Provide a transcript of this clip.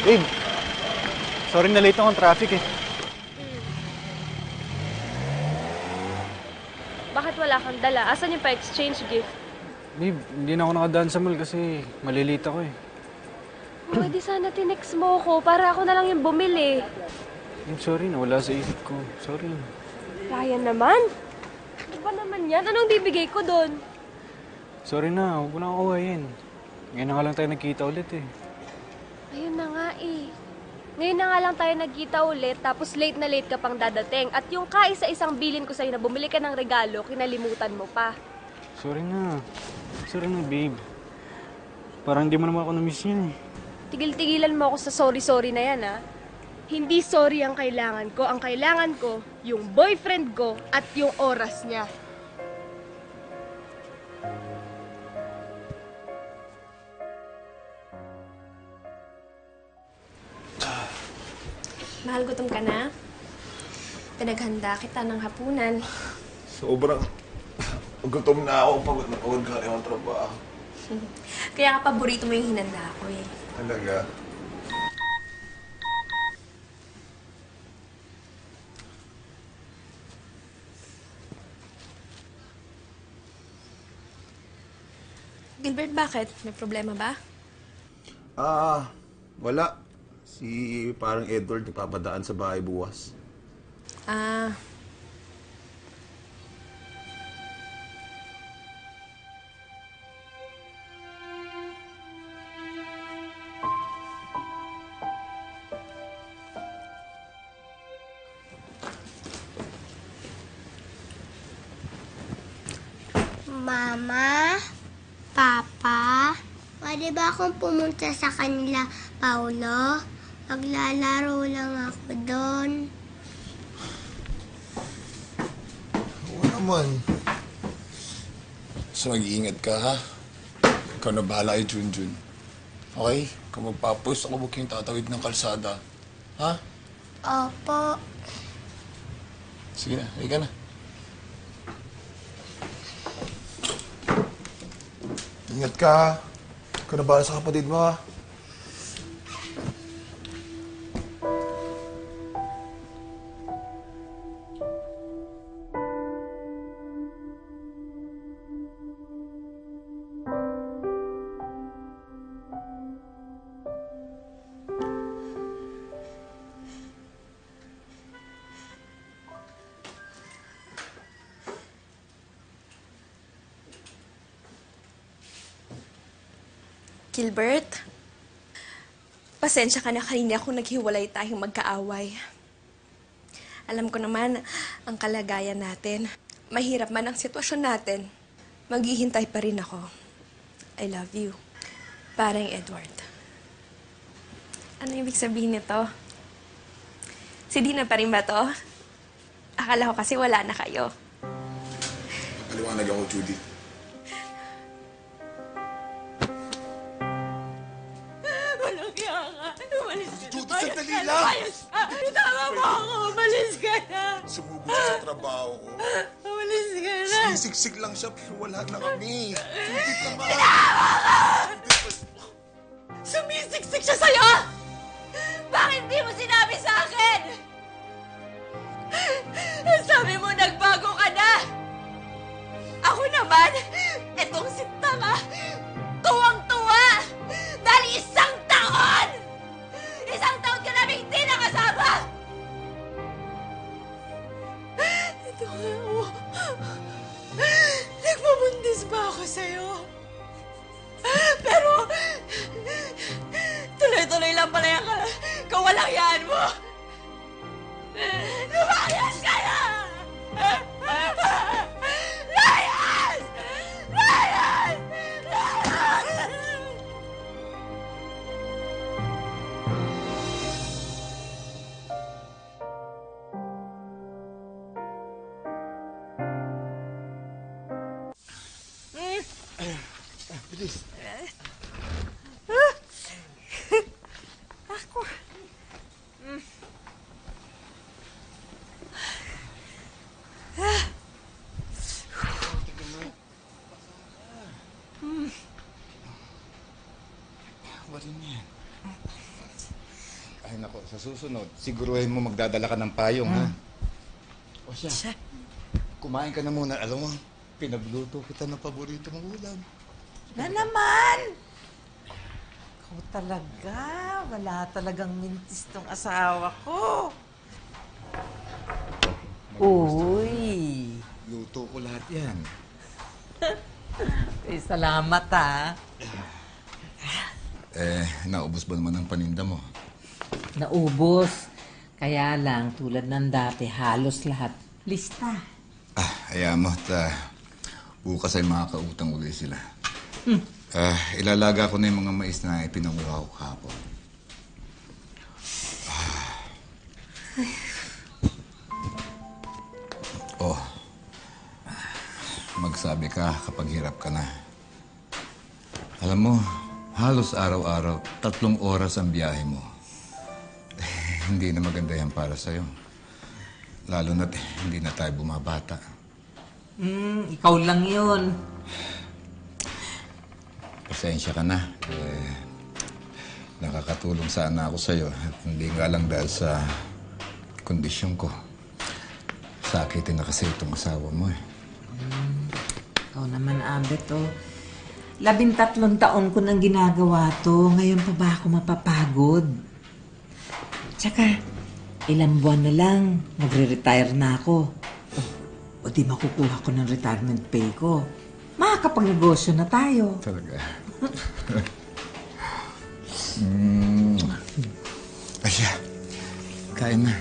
Babe, sorry na late akong traffic eh. Bakit wala kang dala? Asan yung pa-exchange gift? Babe, hindi na ako nakadaan sa mall kasi malilate ako eh. Oh, di sana tinext mo ko para ako na lang yung bumili. Babe, sorry na. Wala sa isip ko. Sorry. Ryan naman? Ano ba naman yan? Anong bibigay ko doon? Sorry na. Huwag mo na kawain. Ngayon na nga lang tayo nagkita ulit eh. Ayun na nga eh. Ngayon na nga lang tayo nagkita ulit, tapos late na late ka pang dadating. At yung kaisa-isang bilin ko sa'yo na bumili ka ng regalo, kinalimutan mo pa. Sorry na. Sorry na, babe. Parang hindi mo naman ako na-miss yan eh. Tigil-tigilan mo ako sa sorry-sorry na yan, ha? Hindi sorry ang kailangan ko. Ang kailangan ko, yung boyfriend ko at yung oras niya. Mahal, gutom ka na? Pinaghanda kita ng hapunan. Sobrang gutom na ako. Pagod na pagod ka rin ang trabaho. Kaya ka paborito mo yung hinanda ko eh. Talaga? Gilbert, bakit? May problema ba? Wala. Si parang Edward nagpapadaan sa bahay bukas. Ah, Mama, Papa, pwede ba akong pumunta sa kanila, Paulo? Maglalaro lang ako doon. Oo naman. So mag-iingat ka, ha? Ikaw na bahala kay Junjun. Okay? Kung magpapos ako, huwag kayong tatawid ng kalsada. Ha? Opo. Sige na, halika na. Ingat ka, ha? Ikaw na bahala sa kapatid mo, ha? Gilbert, pasensya ka na kanina kung naghiwalay tayong magkaaway. Alam ko naman ang kalagayan natin. Mahirap man ang sitwasyon natin. Maghihintay pa rin ako. I love you. Parang Edward. Ano ibig sabihin nito? Si Dina pa rin ba to? Akala ko kasi wala na kayo. Paliwanag ako, Judy. Judy, sandali lang! Tama mo ako! Umalis ka na! Sumugod siya sa trabaho ko. Umalis ka na! Sinisiksik lang siya, pero wala na kami. Judy, naman! Sumisiksik siya sa'yo! Bakit di mo sinabi sa akin? Sabi mo nagbago ka na! Ako naman, etong si Tanga, tuwang-tuwa! Dahil isang taon! Isang taon ka namin hindi nakasama! Ito nga ako. Nagpabundis pa ako sa'yo. Pero, tuloy-tuloy lang pala yung kawalangyaan mo. Lumayas ka na! Layas! Layas! Layas! Bilis. Ako. Ay nako, sa susunod, siguruhin mo magdadala ka ng payong, ha? O siya, kumain ka na muna. Alam mo, pinagluto kita ng paborito mong ulam. Na naman! Ikaw talaga. Wala talagang mintis tong asawa ko. Uy! Luto ko lahat yan. Eh, salamat ha. Naubos ba naman ang paninda mo? Naubos. Kaya lang, tulad ng dati, halos lahat. Lista. Hayaan mo. Bukas ay makakautang uli sila. Ilalaga ko na yung mga mais na ipinanguha ko kahapon. Magsabi ka kapag hirap ka na. Alam mo, halos araw-araw, 3 oras ang biyahe mo. Hindi na maganda yan para sa'yo. Lalo na't hindi na tayo bumabata. Ikaw lang yun. Pasensya ka na. Nakakatulong sana ako sa'yo. At hindi nga lang dahil sa kondisyon ko. Sakitin na kasi itong asawa mo eh. Ikaw naman, Abet, 13 taon ko nang ginagawa to. Ngayon pa ba ako mapapagod? Tsaka, ilang buwan na lang, magre-retire na ako. O di makukuha ko ng retirement pay ko. Makakapag-negosyo na tayo. Talaga. Asya, kain na.